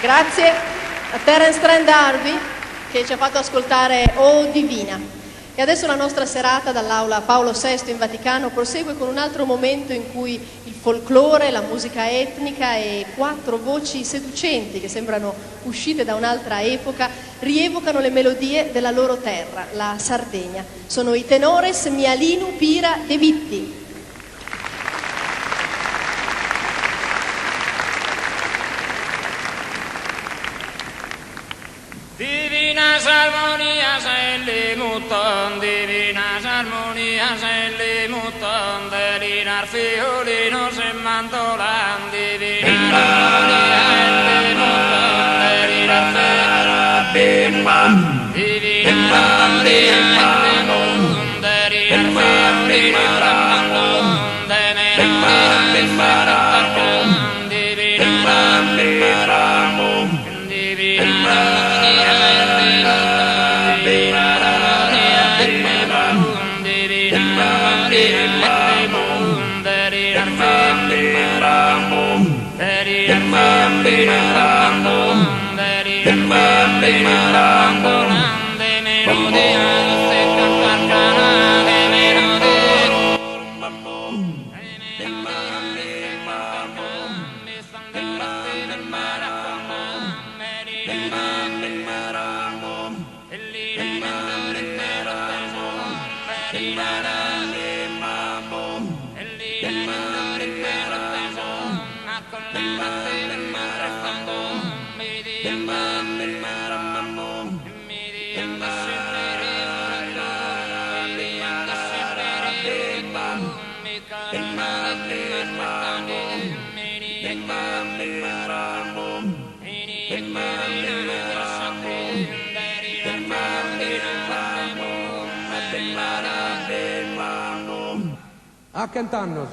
Grazie a Terence Trent D'Arby che ci ha fatto ascoltare Oh Divina. E adesso la nostra serata dall'aula Paolo VI in Vaticano prosegue con un altro momento in cui il folklore, la musica etnica e 4 voci seducenti che sembrano uscite da un'altra epoca rievocano le melodie della loro terra, la Sardegna. Sono i tenores Mialinu Pira De Vitti. Divinas armonías en limutón, divinas armonías en limutón, delirar fiolinos en mandolán, divinas armonías en limutón, delirar fiolinos, divinas armonías en limutón, delirar fiolinos en mandolán, de melodías divinas A cantarnos.